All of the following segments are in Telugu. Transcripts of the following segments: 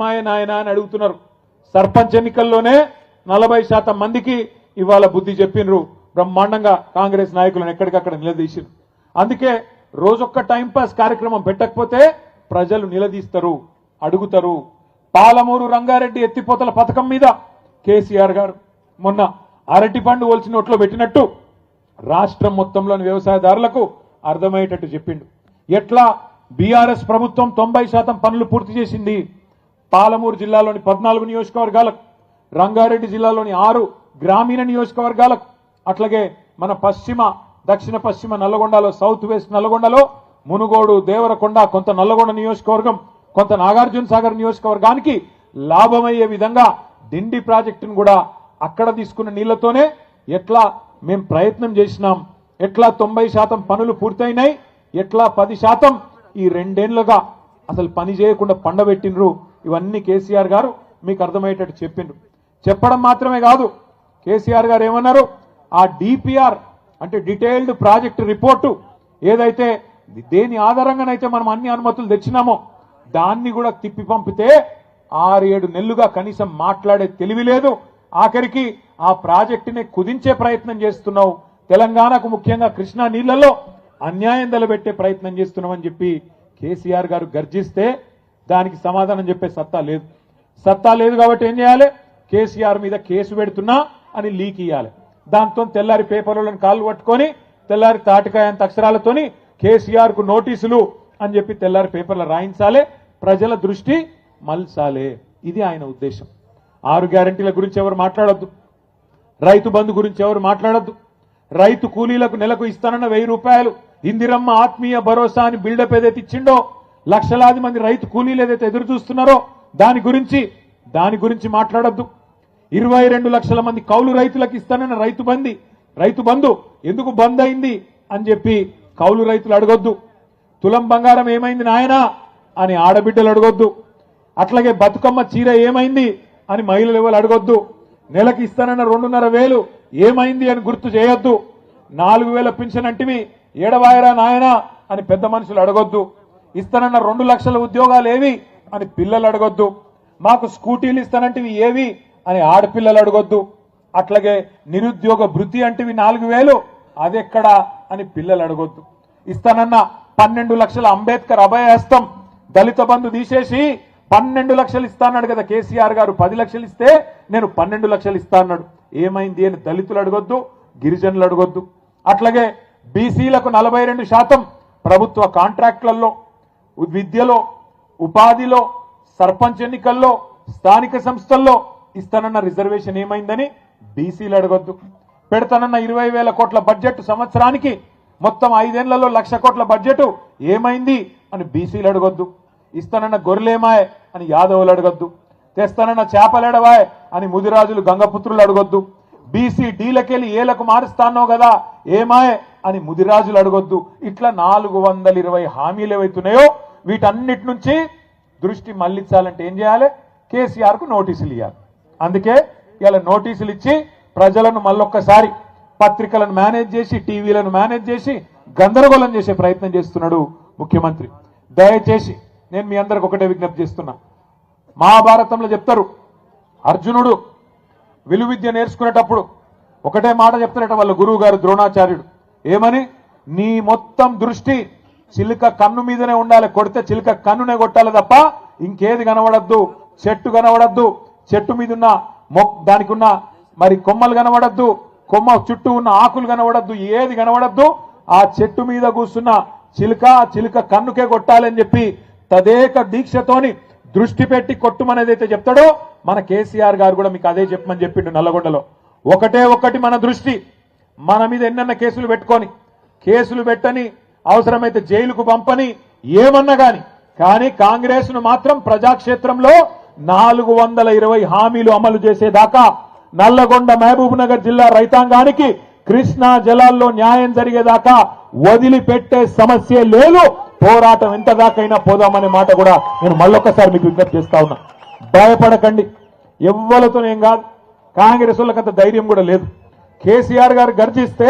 నాయన అని అడుగుతున్నారు. సర్పంచ్ ఎన్నికల్లోనే 40% మందికి ఇవాళ బుద్ధి చెప్పినరు. బ్రహ్మాండంగా కాంగ్రెస్ నాయకులను ఎక్కడికక్కడ నిలదీసిరు. అందుకే రోజొక్క టైంపాస్ కార్యక్రమం పెట్టకపోతే ప్రజలు నిలదీస్తారు, అడుగుతారు. పాలమూరు రంగారెడ్డి ఎత్తిపోతల పథకం మీద కేసీఆర్ గారు మొన్న అరటి పండు ఒలిచి నోట్లో పెట్టినట్టు రాష్ట్రం మొత్తంలోని వ్యవసాయదారులకు అర్థమయ్యేటట్టు చెప్పిండు. ఎట్లా బీఆర్ఎస్ ప్రభుత్వం 90% పనులు పూర్తి చేసింది. పాలమూరు జిల్లాలోని 14 నియోజకవర్గాలకు, రంగారెడ్డి జిల్లాలోని 6 గ్రామీణ నియోజకవర్గాలకు, అట్లాగే మన దక్షిణ పశ్చిమ నల్లగొండలో, సౌత్ వెస్ట్ నల్లగొండలో మునుగోడు, దేవరకొండ, కొంత నల్లగొండ నియోజకవర్గం, కొంత నాగార్జున సాగర్ నియోజకవర్గానికి లాభమయ్యే విధంగా డిండి ప్రాజెక్టును కూడా అక్కడ తీసుకున్న నీళ్లతోనే ఎట్లా మేము ప్రయత్నం చేసినాం, ఎట్లా 90% పనులు పూర్తయినాయి, ఎట్లా 10% ఈ 2 ఏళ్లుగా అసలు పని చేయకుండా పండబెట్టినరు. ఇవన్నీ కేసీఆర్ గారు మీకు అర్థమయ్యేటట్టు చెప్పిండ్రు. చెప్పడం మాత్రమే కాదు, కేసీఆర్ గారు ఏమన్నారు, ఆ డిపిఆర్ అంటే డీటెయిల్డ్ ప్రాజెక్ట్ రిపోర్టు ఏదైతే దేని ఆధారంగానైతే మనం అన్ని అనుమతులు తెచ్చినామో దాన్ని కూడా తిప్పి పంపితే 6-7 నెలలుగా కనీసం మాట్లాడే తెలివి లేదు. ఆఖరికి ఆ ప్రాజెక్టుని కుదించే ప్రయత్నం చేస్తున్నావు, తెలంగాణకు ముఖ్యంగా కృష్ణా నీళ్లలో అన్యాయం తలబెట్టే ప్రయత్నం చేస్తున్నామని చెప్పి కేసీఆర్ గారు గర్జిస్తే దానికి సమాధానం చెప్పే సత్తా లేదు కాబట్టి ఏం చేయాలి, కేసీఆర్ మీద కేసు పెడుతున్నా అని లీక్ ఇయ్యాలి. దాంతో తెల్లారి పేపర్లను కాళ్ళు పట్టుకొని తెల్లారి తాటికాయంత అక్షరాలతోని కేసీఆర్ కు నోటీసులు అని చెప్పి తెల్లారి పేపర్లు రాయించాలి, ప్రజల దృష్టి మల్చాలే. ఇది ఆయన ఉద్దేశం. 6 గ్యారంటీల గురించి ఎవరు మాట్లాడొద్దు, రైతు బంధు గురించి ఎవరు మాట్లాడొద్దు, రైతు కూలీలకు నెలకు ఇస్తానన్న 1000 రూపాయలు, ఇందిరమ్మ ఆత్మీయ భరోసా అని బిల్డప్ ఏదైతే ఇచ్చిండో, లక్షలాది మంది రైతు కూలీలు ఏదైతే ఎదురు చూస్తున్నారో దాని గురించి మాట్లాడొద్దు. 22 లక్షల మంది కౌలు రైతులకు ఇస్తానన్న రైతు బంధు ఎందుకు బంద్ అయింది అని చెప్పి కౌలు రైతులు అడగొద్దు. తులం బంగారం ఏమైంది నాయనా అని ఆడబిడ్డలు అడగొద్దు. అట్లాగే బతుకమ్మ చీర ఏమైంది అని మహిళలు ఎవరు అడగొద్దు. నెలకి ఇస్తానన్న 2,500 ఏమైంది అని గుర్తు చేయొద్దు. 4,000 పింఛన్ అంటివి ఏడవాయరా నాయనా అని పెద్ద మనుషులు అడగొద్దు. ఇస్తానన్న 2 లక్షల ఉద్యోగాలు ఏవి అని పిల్లలు అడగొద్దు. మాకు స్కూటీలు ఇస్తానంటివి ఏవి అని ఆడపిల్లలు అడగొద్దు. అట్లాగే నిరుద్యోగ భృతి అంటివి 4,000 అదెక్కడా అని పిల్లలు అడగొద్దు. ఇస్తానన్న 12 లక్షల అంబేద్కర్ అభయహస్తం దళిత బంధు తీసేసి 12 లక్షలు ఇస్తా అన్నాడు కదా కేసీఆర్ గారు. 10 లక్షలు ఇస్తే నేను 12 లక్షలు ఇస్తా అన్నాడు. ఏమైంది అని దళితులు అడగొద్దు, గిరిజనులు అడగొద్దు. అట్లాగే బీసీలకు 42% ప్రభుత్వ కాంట్రాక్టులలో, విద్యలో, ఉపాధిలో, సర్పంచ్ ఎన్నికల్లో, స్థానిక సంస్థల్లో ఇస్తానన్న రిజర్వేషన్ ఏమైందని బీసీలు అడగొద్దు. పెడతానన్న 20,000 కోట్ల బడ్జెట్ సంవత్సరానికి మొత్తం 5 ఏళ్లలో 1,00,000 కోట్ల బడ్జెట్ ఏమైంది అని బీసీలు అడగొద్దు. ఇస్తానన్న గొర్రెలేమాయ్ అని యాదవులు అడగొద్దు. తెస్తానన్న చేపలేడవాయ్ అని ముదిరాజులు గంగపుత్రులు అడగొద్దు. బీసీ డీలకెళ్ళి ఏలకు మారుస్తానో కదా ఏమాయ్ అని ముదిరాజులు అడగొద్దు. ఇట్లా 420 హామీలు ఏవైతున్నాయో వీటన్నిటి నుంచి దృష్టి మళ్లించాలంటే ఏం చేయాలి, కేసీఆర్ కు నోటీసులు ఇవ్వాలి. అందుకే ఇలా నోటీసులు ఇచ్చి ప్రజలను మళ్ళొక్కసారి పత్రికలను మేనేజ్ చేసి, టీవీలను మేనేజ్ చేసి గందరగోళం చేసే ప్రయత్నం చేస్తున్నాడు ముఖ్యమంత్రి. దయచేసి నేను మీ అందరికి ఒకటే విజ్ఞప్తి చేస్తున్నా. మహాభారతంలో చెప్తారు, అర్జునుడు విలువిద్య నేర్చుకునేటప్పుడు ఒకటే మాట చెప్తారట వాళ్ళ గురువు గారు ద్రోణాచార్యుడు. ఏమని, నీ మొత్తం దృష్టి చిలుక కన్ను మీదనే ఉండాలి, కొడితే చిలుక కన్నునే కొట్టాలి తప్ప ఇంకేది కనబడద్దు. చెట్టు కనబడద్దు, చెట్టు మీద ఉన్న దానికి ఉన్న మరి కొమ్మలు కనబడద్దు, కొమ్మ చుట్టూ ఉన్న ఆకులు కనబడద్దు, ఏది కనబడద్దు. ఆ చెట్టు మీద కూర్చున్న చిలుక కన్నుకే కొట్టాలని చెప్పి తదేక దీక్షతోని దృష్టి పెట్టి కొట్టుమనేదైతే చెప్తాడో మన కేసీఆర్ గారు కూడా మీకు అదే చెప్పమని చెప్పిండు నల్లగొండలో. ఒకటి మన దృష్టి, మన మీద ఎన్నెన్న కేసులు పెట్టుకొని, కేసులు పెట్టని, అవసరమైతే జైలుకు పంపని, ఏమన్నా కానీ కాంగ్రెస్ ను మాత్రం ప్రజాక్షేత్రంలో 420 హామీలు అమలు చేసేదాకా, నల్లగొండ మహబూబ్ నగర్ జిల్లా రైతాంగానికి కృష్ణా జలాల్లో న్యాయం జరిగేదాకా వదిలిపెట్టే సమస్య లేదు. పోరాటం ఎంత దాకైనా పోదామనే మాట కూడా నేను మళ్ళొక్కసారి మీకు విజ్ఞప్తి చేస్తా ఉన్నా. భయపడకండి, ఎవ్వలతోనేం కాదు. కాంగ్రెస్ వాళ్ళకంత ధైర్యం కూడా లేదు. కేసీఆర్ గారు గర్జిస్తే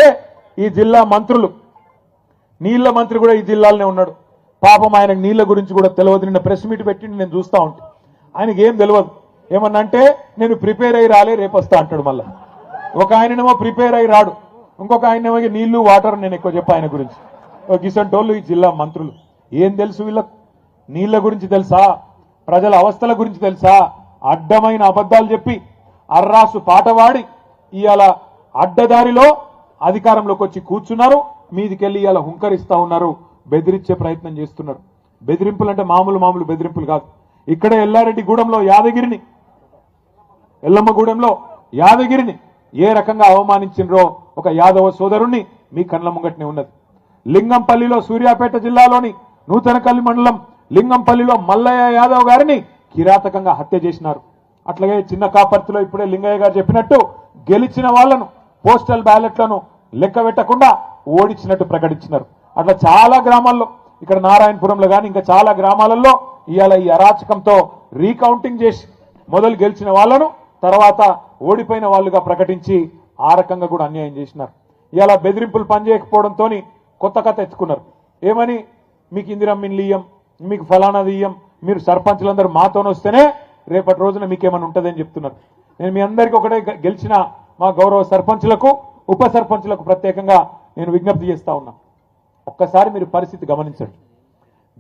ఈ జిల్లా మంత్రులు, నీళ్ల మంత్రి కూడా ఈ జిల్లాలోనే ఉన్నాడు. పాపం ఆయనకు నీళ్ల గురించి కూడా తెలియదు. నిన్న ప్రెస్ మీట్ పెట్టి నేను చూస్తా ఉంటాను. ఆయనకి ఏం తెలియదు. ఏమన్నా అంటే నేను ప్రిపేర్ అయ్యి రాలే రేపు వస్తా అంటాడు. మళ్ళా ఒక ఆయననేమో ప్రిపేర్ అయ్యి రాడు, ఇంకొక ఆయనేమో నీళ్లు వాటర్ నేను ఎక్కువ చెప్పా ఆయన గురించి. గిసంటోళ్ళు ఈ జిల్లా మంత్రులు ఏం తెలుసు వీళ్ళకు? నీళ్ల గురించి తెలుసా? ప్రజల అవస్థల గురించి తెలుసా? అడ్డమైన అబద్ధాలు చెప్పి అర్రాసు పాటవాడి ఇవాళ అడ్డదారిలో అధికారంలోకి వచ్చి కూర్చున్నారు. మీదికెళ్ళి ఇవాళ హుంకరిస్తా ఉన్నారు, బెదిరించే ప్రయత్నం చేస్తున్నారు. బెదిరింపులు అంటే మామూలు బెదిరింపులు కాదు. ఇక్కడే ఎల్లారెడ్డిగూడెంలో యాదగిరిని, ఎల్లమ్మగూడెంలో యాదగిరిని ఏ రకంగా అవమానించినరో ఒక యాదవ సోదరుణ్ణి మీ కళ్ళ ముంగట్నే ఉన్నది. లింగంపల్లిలో సూర్యాపేట జిల్లాలోని నూతనకల్లి మండలం లింగంపల్లిలో మల్లయ్య యాదవ్ గారిని కిరాతకంగా హత్య చేసినారు. అట్లాగే చిన్న కాపర్తిలో ఇప్పుడే లింగయ్య గారు చెప్పినట్టు గెలిచిన వాళ్లను పోస్టల్ బ్యాలెట్లను లెక్క పెట్టకుండా ఓడించినట్టు ప్రకటించినారు. అట్లా చాలా గ్రామాల్లో, ఇక్కడ నారాయణపురంలో కానీ ఇంకా చాలా గ్రామాలలో ఇవాళ ఈ అరాచకంతో రీకౌంటింగ్ చేసి మొదలు గెలిచిన వాళ్లను తర్వాత ఓడిపోయిన వాళ్ళుగా ప్రకటించి ఆ రకంగా కూడా అన్యాయం చేసినారు. ఇవాళ బెదిరింపులు పనిచేయకపోవడంతో కొత్త కథ ఎత్తుకున్నారు. ఏమని? మీకు ఇందిరమ్మిన్లు ఇయ్యం, మీకు ఫలానాది ఇయ్యం, మీరు సర్పంచులందరూ మాతోనే వస్తేనే రేపటి రోజున మీకేమైనా ఉంటుందని చెప్తున్నారు. నేను మీ అందరికీ ఒకటే గెలిచిన మా గౌరవ సర్పంచులకు, ఉప సర్పంచులకు ప్రత్యేకంగా నేను విజ్ఞప్తి చేస్తా ఉన్నా. ఒక్కసారి మీరు పరిస్థితి గమనించండి.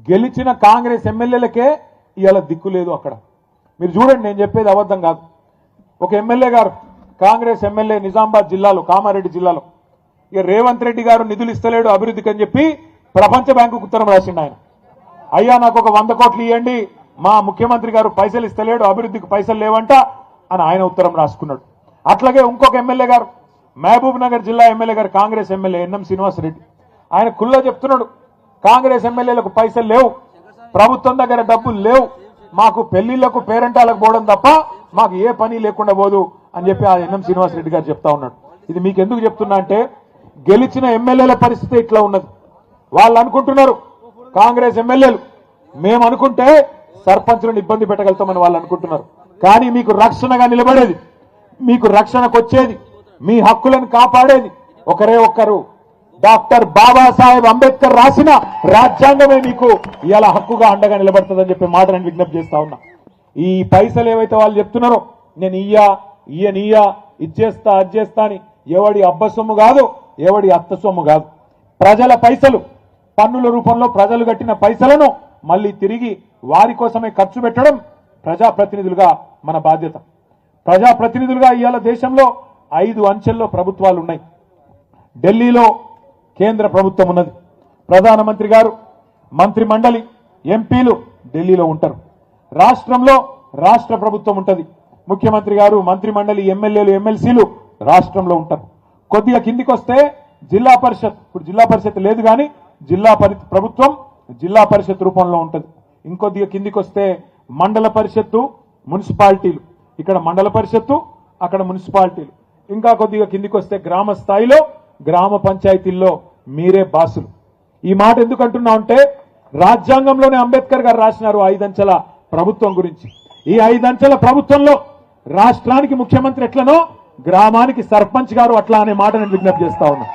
గెలిచిన కాంగ్రెస్ ఎమ్మెల్యేలకే ఇవాళ దిక్కు లేదు అక్కడ. మీరు చూడండి, నేను చెప్పేది అబద్ధం కాదు. ఒక ఎమ్మెల్యే గారు, కాంగ్రెస్ ఎమ్మెల్యే నిజామాబాద్ జిల్లాలో, కామారెడ్డి జిల్లాలో, ఇక రేవంత్ రెడ్డి గారు నిధులు ఇస్తలేడు అభివృద్ధికి అని చెప్పి ప్రపంచ బ్యాంకుకు ఉత్తరం రాసిండు ఆయన. అయ్యా నాకు ఒక 100 కోట్లు ఇవ్వండి, మా ముఖ్యమంత్రి గారు పైసలు ఇస్తలేడు, అభివృద్ధికి పైసలు లేవంట అని ఆయన ఉత్తరం రాసుకున్నాడు. అట్లాగే ఇంకొక ఎమ్మెల్యే గారు, మహబూబ్ నగర్ జిల్లా ఎమ్మెల్యే గారు, కాంగ్రెస్ ఎమ్మెల్యే ఎన్ఎం శ్రీనివాసరెడ్డి, ఆయన కుల్లా చెప్తున్నాడు కాంగ్రెస్ ఎమ్మెల్యేలకు పైసలు లేవు, ప్రభుత్వం దగ్గర డబ్బులు లేవు, మాకు పెళ్లిళ్లకు పేరెంటాలకు పోవడం తప్ప మాకు ఏ పని లేకుండా పోదు అని చెప్పి ఆ ఎన్ఎం శ్రీనివాసరెడ్డి గారు చెప్తా ఉన్నాడు. ఇది మీకు ఎందుకు చెప్తున్నా అంటే, గెలిచిన ఎమ్మెల్యేల పరిస్థితి ఇట్లా ఉన్నది. వాళ్ళు అనుకుంటున్నారు కాంగ్రెస్ ఎమ్మెల్యేలు మేము అనుకుంటే సర్పంచులను ఇబ్బంది పెట్టగలుగుతామని వాళ్ళు అనుకుంటున్నారు. కానీ మీకు రక్షణగా నిలబడేది, మీకు రక్షణకు వచ్చేది, మీ హక్కులను కాపాడేది ఒకరే ఒక్కరు, డాక్టర్ బాబాసాహెబ్ అంబేద్కర్ రాసిన రాజ్యాంగమే మీకు ఇవాళ హక్కుగా అండగా నిలబడుతుందని చెప్పి మాట నేను విజ్ఞప్తి చేస్తా ఉన్నా. ఈ పైసలు ఏవైతే వాళ్ళు చెప్తున్నారో, నేను ఈయనీయా ఇచ్చేస్తా అజ్జేస్తా అని, ఎవడి అబ్బ సొమ్ము కాదు, ఎవడి అత్త సొమ్ము కాదు. ప్రజల పైసలు, పన్నుల రూపంలో ప్రజలు కట్టిన పైసలను మళ్ళీ తిరిగి వారి కోసమే ఖర్చు పెట్టడం ప్రజాప్రతినిధులుగా మన బాధ్యత. ప్రజాప్రతినిధులుగా ఇవాళ దేశంలో 5 అంచెల్లో ప్రభుత్వాలు ఉన్నాయి. ఢిల్లీలో కేంద్ర ప్రభుత్వం ఉన్నది, ప్రధానమంత్రి గారు, మంత్రి మండలి, ఎంపీలు ఢిల్లీలో ఉంటారు. రాష్ట్రంలో రాష్ట్ర ప్రభుత్వం ఉంటుంది, ముఖ్యమంత్రి గారు, మంత్రి మండలి, ఎమ్మెల్యేలు, ఎమ్మెల్సీలు రాష్ట్రంలో ఉంటారు. కొద్దిగా కిందికి వస్తే జిల్లా పరిషత్, ఇప్పుడు జిల్లా పరిషత్ లేదు కానీ ప్రభుత్వం జిల్లా పరిషత్ రూపంలో ఉంటుంది. ఇంకొద్దిగా కిందికి వస్తే మండల పరిషత్తు, మున్సిపాలిటీలు, ఇక్కడ మండల పరిషత్తు, అక్కడ మున్సిపాలిటీలు. ఇంకా కొద్దిగా కిందికి వస్తే గ్రామ స్థాయిలో గ్రామ పంచాయతీల్లో మీరే బాసులు. ఈ మాట ఎందుకు అంటున్నా అంటే, రాజ్యాంగంలోనే అంబేద్కర్ గారు రాసినారు 5 అంచెల ప్రభుత్వం గురించి. ఈ 5 అంచెల ప్రభుత్వంలో రాష్ట్రానికి ముఖ్యమంత్రి ఎట్లనో గ్రామానికి సర్పంచ్ గారు అట్లా అనే మాట నేను విజ్ఞప్తి చేస్తా ఉన్నా.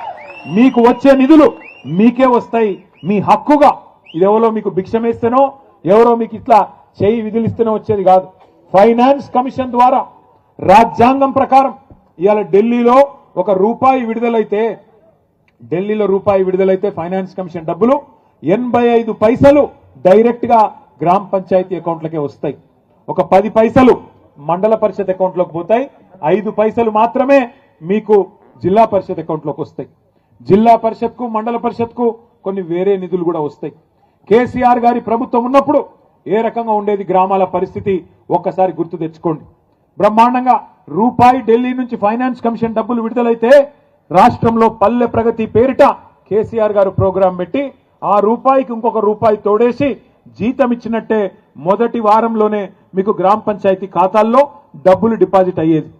మీకు వచ్చే నిధులు మీకే వస్తాయి, మీ హక్కుగా. ఇది ఎవరో మీకు భిక్షమేస్తేనో, ఎవరో మీకు ఇట్లా చేయి విధులిస్తేనో వచ్చేది కాదు. ఫైనాన్స్ కమిషన్ ద్వారా రాజ్యాంగం ప్రకారం ఇవాళ ఢిల్లీలో రూపాయి విడుదలైతే ఫైనాన్స్ కమిషన్ డబ్బులు 85 పైసలు డైరెక్ట్ గా గ్రామ పంచాయతీ అకౌంట్లకే వస్తాయి. 10 పైసలు మండల పరిషత్ అకౌంట్లోకి పోతాయి, 5 పైసలు మాత్రమే మీకు జిల్లా పరిషత్ అకౌంట్లోకి వస్తాయి. జిల్లా పరిషత్కు, మండల పరిషత్కు కొన్ని వేరే నిధులు కూడా వస్తాయి. కేసీఆర్ గారి ప్రభుత్వం ఉన్నప్పుడు ఏ రకంగా ఉండేది గ్రామాల పరిస్థితి ఒక్కసారి గుర్తు తెచ్చుకోండి. బ్రహ్మాండంగా రూపాయి ఢిల్లీ నుంచి ఫైనాన్స్ కమిషన్ డబ్బులు విడుదలైతే రాష్ట్రంలో పల్లె ప్రగతి పేరిట కేసీఆర్ గారు ప్రోగ్రాం పెట్టి ఆ రూపాయికి ఇంకొక రూపాయి తోడేసి జీతం ఇచ్చినట్టే మొదటి వారంలోనే మీకు గ్రామ పంచాయతీ ఖాతాల్లో డబ్బులు డిపాజిట్ అయ్యేది.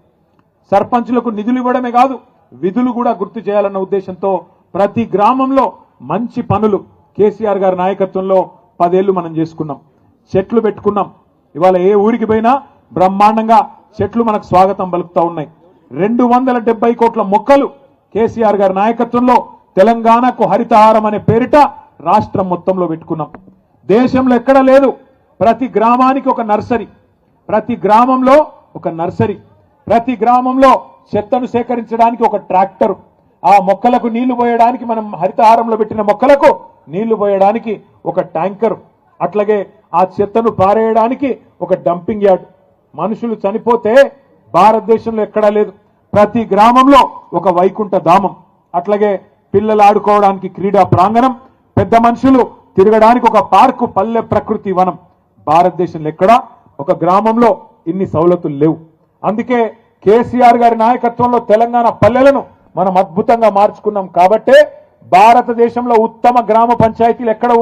సర్పంచులకు నిధులు ఇవ్వడమే కాదు, విధులు కూడా గుర్తు చేయాలన్న ఉద్దేశంతో ప్రతి గ్రామంలో మంచి పనులు కేసీఆర్ గారి నాయకత్వంలో 10 ఏళ్లు మనం చేసుకున్నాం. చెట్లు పెట్టుకున్నాం. ఇవాళ ఏ ఊరికి పోయినా బ్రహ్మాండంగా చెట్లు మనకు స్వాగతం పలుకుతా ఉన్నాయి. 270 కోట్ల మొక్కలు కేసీఆర్ గారి నాయకత్వంలో తెలంగాణకు హరితహారం అనే పేరిట రాష్ట్రం మొత్తంలో పెట్టుకున్నాం. దేశంలో ఎక్కడ లేదు, ప్రతి గ్రామానికి ఒక నర్సరీ. ప్రతి గ్రామంలో ఒక నర్సరీ, ప్రతి గ్రామంలో చెత్తను సేకరించడానికి ఒక ట్రాక్టర్, ఆ మొక్కలకు నీళ్లు పోయడానికి మనం హరితహారంలో పెట్టిన మొక్కలకు నీళ్లు పోయడానికి ఒక ట్యాంకర్, అట్లాగే ఆ చెత్తను పారేయడానికి ఒక డంపింగ్ యార్డ్. మనుషులు చనిపోతే భారతదేశంలో ఎక్కడా లేదు. ప్రతి గ్రామంలో ఒక వైకుంఠ ధామం, అట్లాగే పిల్లలు ఆడుకోవడానికి క్రీడా ప్రాంగణం, పెద్ద మనుషులు తిరగడానికి ఒక పార్కు, పల్లె ప్రకృతి వనం. భారతదేశంలో ఎక్కడా ఒక గ్రామంలో ఇన్ని సౌలతులు లేవు. అందుకే కేసీఆర్ గారి నాయకత్వంలో తెలంగాణ పల్లెలను మనం అద్భుతంగా మార్చుకున్నాం. కాబట్టే భారతదేశంలో ఉత్తమ గ్రామ పంచాయతీలు ఎక్కడ